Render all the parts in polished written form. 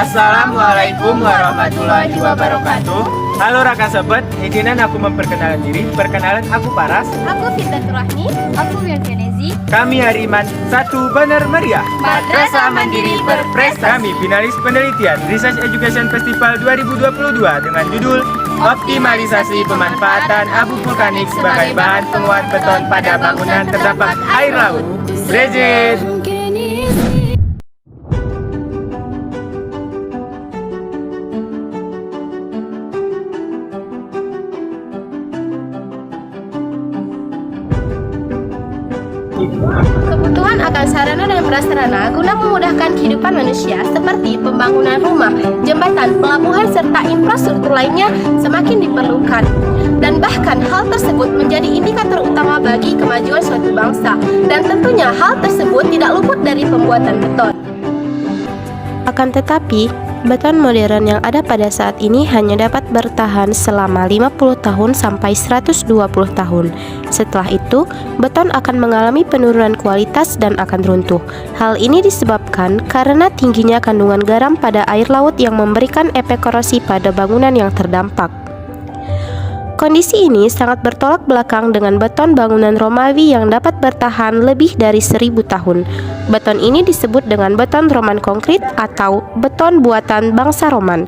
Assalamualaikum warahmatullahi wabarakatuh. Halo Raka Sobat, izinan aku memperkenalkan diri. Perkenalan, aku Paras. Aku Fidatul Rahmi. Aku Wirjanezi. Kami Hariman 1 Bener Meriah, Madrasah Mandiri Berprestasi. Kami finalis penelitian Research Education Festival 2022 dengan judul Optimalisasi Pemanfaatan Abu Vulkanik sebagai bahan penguat beton pada bangunan terdampak air laut. Legend. Kebutuhan akan sarana dan prasarana guna memudahkan kehidupan manusia seperti pembangunan rumah, jembatan, pelabuhan, serta infrastruktur lainnya semakin diperlukan. Dan bahkan hal tersebut menjadi indikator utama bagi kemajuan suatu bangsa. Dan tentunya hal tersebut tidak luput dari pembuatan beton. Akan tetapi, beton modern yang ada pada saat ini hanya dapat bertahan selama 50 tahun sampai 120 tahun. Setelah itu, beton akan mengalami penurunan kualitas dan akan runtuh. Hal ini disebabkan karena tingginya kandungan garam pada air laut yang memberikan efek korosi pada bangunan yang terdampak. Kondisi ini sangat bertolak belakang dengan beton bangunan Romawi yang dapat bertahan lebih dari 1000 tahun. Beton ini disebut dengan beton Roman konkrit atau beton buatan bangsa Roman.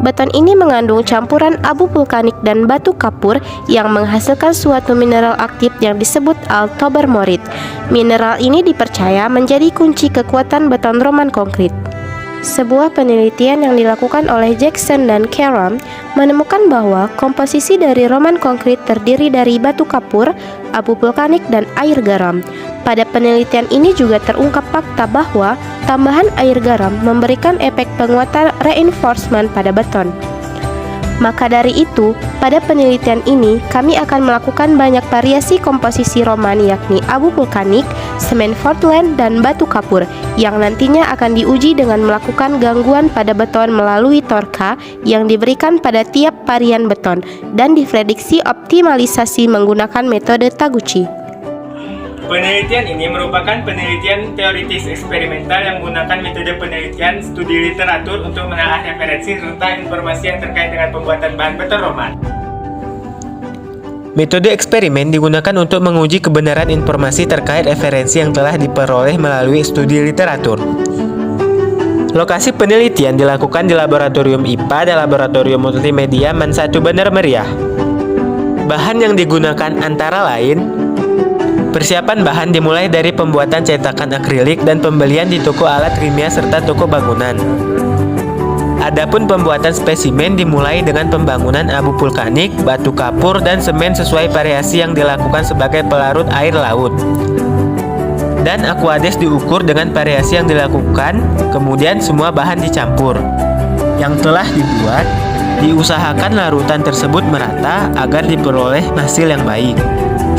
Beton ini mengandung campuran abu vulkanik dan batu kapur yang menghasilkan suatu mineral aktif yang disebut altobermorit. Mineral ini dipercaya menjadi kunci kekuatan beton Roman konkrit. Sebuah penelitian yang dilakukan oleh Jackson dan Karam menemukan bahwa komposisi dari Roman konkrit terdiri dari batu kapur, abu vulkanik, dan air garam. Pada penelitian ini juga terungkap fakta bahwa tambahan air garam memberikan efek penguatan reinforcement pada beton. Maka dari itu, pada penelitian ini kami akan melakukan banyak variasi komposisi Roman yakni abu vulkanik, semen Portland, dan batu kapur yang nantinya akan diuji dengan melakukan gangguan pada beton melalui torka yang diberikan pada tiap varian beton dan diprediksi optimalisasi menggunakan metode Taguchi. Penelitian ini merupakan penelitian teoritis eksperimental yang menggunakan metode penelitian studi literatur untuk menelaah referensi serta informasi yang terkait dengan pembuatan bahan beton Roman. Metode eksperimen digunakan untuk menguji kebenaran informasi terkait referensi yang telah diperoleh melalui studi literatur. Lokasi penelitian dilakukan di Laboratorium IPA dan Laboratorium Multimedia MAN 1 Bener Meriah. Bahan yang digunakan antara lain: persiapan bahan dimulai dari pembuatan cetakan akrilik dan pembelian di toko alat kimia serta toko bangunan. Adapun pembuatan spesimen dimulai dengan pembangunan abu vulkanik, batu kapur, dan semen sesuai variasi yang dilakukan sebagai pelarut air laut. Dan aquades diukur dengan variasi yang dilakukan, kemudian semua bahan dicampur. Yang telah dibuat, diusahakan larutan tersebut merata agar diperoleh hasil yang baik.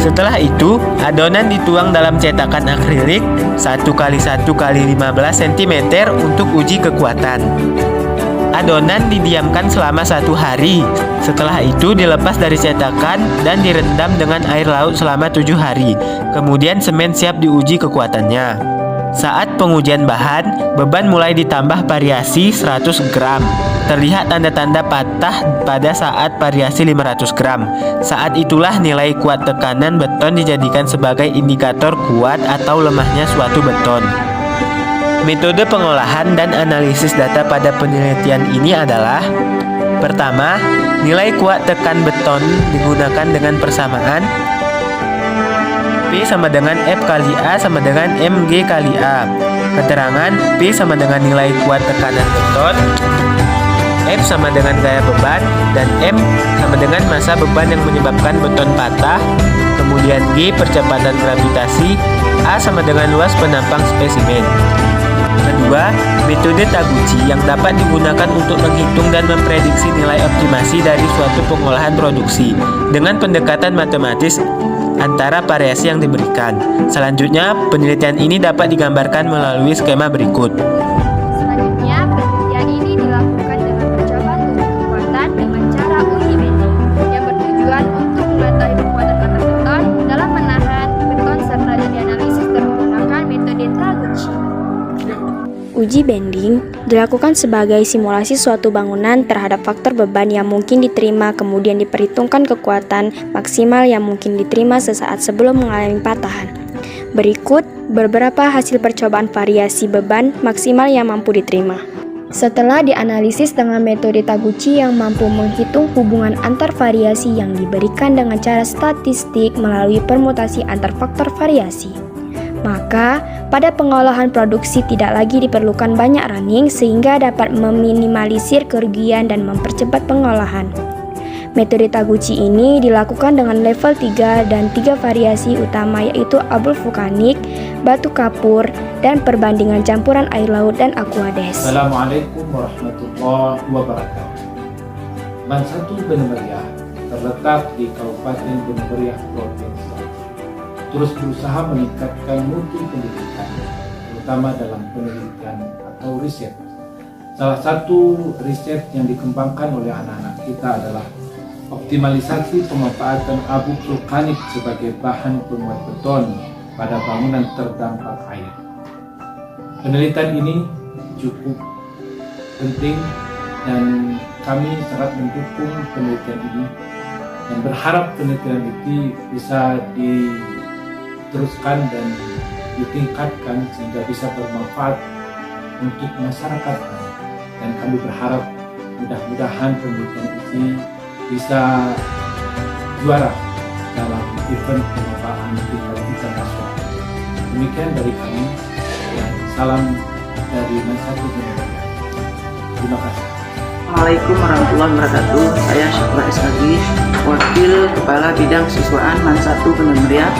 Setelah itu, adonan dituang dalam cetakan akrilik 1x1x15 cm untuk uji kekuatan. Adonan didiamkan selama 1 hari. Setelah itu dilepas dari cetakan dan direndam dengan air laut selama 7 hari. Kemudian semen siap diuji kekuatannya. Saat pengujian bahan, beban mulai ditambah variasi 100 gram. Terlihat tanda-tanda patah pada saat variasi 500 gram. Saat itulah nilai kuat tekanan beton dijadikan sebagai indikator kuat atau lemahnya suatu beton. Metode pengolahan dan analisis data pada penelitian ini adalah: pertama, nilai kuat tekan beton digunakan dengan persamaan P sama dengan F kali A sama dengan MG kali A. Keterangan P sama dengan nilai kuat tekanan beton, F sama dengan gaya beban, dan M sama dengan massa beban yang menyebabkan beton patah. Kemudian G percepatan gravitasi, A sama dengan luas penampang spesimen. Kedua, metode Taguchi yang dapat digunakan untuk menghitung dan memprediksi nilai optimasi dari suatu pengolahan produksi dengan pendekatan matematis antara variasi yang diberikan. Selanjutnya, penelitian ini dapat digambarkan melalui skema berikut. Selanjutnya, penelitian ini dilakukan dengan mencoba uji kekuatan dengan cara uji bending yang bertujuan untuk mengetahui kekuatan beton dalam menahan beton serta dianalisis dengan menggunakan metode Taguchi. Uji bending dilakukan sebagai simulasi suatu bangunan terhadap faktor beban yang mungkin diterima, kemudian diperhitungkan kekuatan maksimal yang mungkin diterima sesaat sebelum mengalami patahan. Berikut beberapa hasil percobaan variasi beban maksimal yang mampu diterima. Setelah dianalisis dengan metode Taguchi yang mampu menghitung hubungan antar variasi yang diberikan dengan cara statistik melalui permutasi antar faktor variasi, maka pada pengolahan produksi tidak lagi diperlukan banyak running sehingga dapat meminimalisir kerugian dan mempercepat pengolahan. Metode Taguchi ini dilakukan dengan level 3 dan 3 variasi utama, yaitu abu vulkanik, batu kapur, dan perbandingan campuran air laut dan aquades. Assalamualaikum warahmatullahi wabarakatuh. Man 1 Bene Meriah terletak di Kabupaten Bene Meriah, Provinsi terus berusaha meningkatkan mutu pendidikan, terutama dalam penelitian atau riset. Salah satu riset yang dikembangkan oleh anak-anak kita adalah optimalisasi pemanfaatan abu vulkanik sebagai bahan penguat beton pada bangunan terdampak air. Penelitian ini cukup penting dan kami sangat mendukung penelitian ini dan berharap penelitian ini bisa diteruskan dan ditingkatkan sehingga bisa bermanfaat untuk masyarakat, dan kami berharap mudah-mudahan penelitian ini bisa juara dalam event perlombaan tingkat internasional. Demikian dari kami, dan salam dari Man 1 Bene Meriah. Terima kasih. Assalamualaikum warahmatullahi wabarakatuh. Saya Syukra Esagi, Wakil Kepala Bidang Siswaan Man 1 Bene Meriah.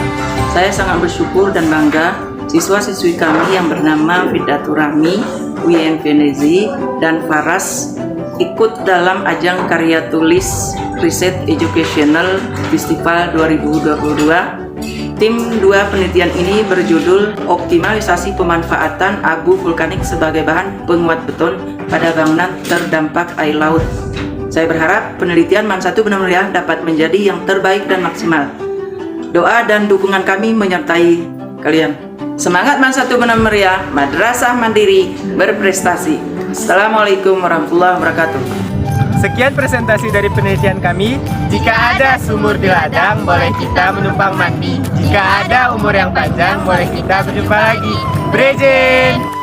Saya sangat bersyukur dan bangga siswa-siswi kami yang bernama Fidatur Rahmi, Wiyen Venezi, dan Faras ikut dalam ajang karya tulis Riset Educational Festival 2022. Tim 2 penelitian ini berjudul Optimalisasi Pemanfaatan Abu Vulkanik sebagai bahan penguat beton pada bangunan terdampak air laut. Saya berharap penelitian Man 1 Bene Meriah dapat menjadi yang terbaik dan maksimal. Doa dan dukungan kami menyertai kalian. Semangat Man 1 Bene Meriah, madrasah mandiri berprestasi. Assalamualaikum warahmatullahi wabarakatuh. Sekian presentasi dari penelitian kami. Jika ada sumur di ladang, boleh kita menumpang mandi. Jika ada umur yang panjang, boleh kita berjumpa lagi. Brejen!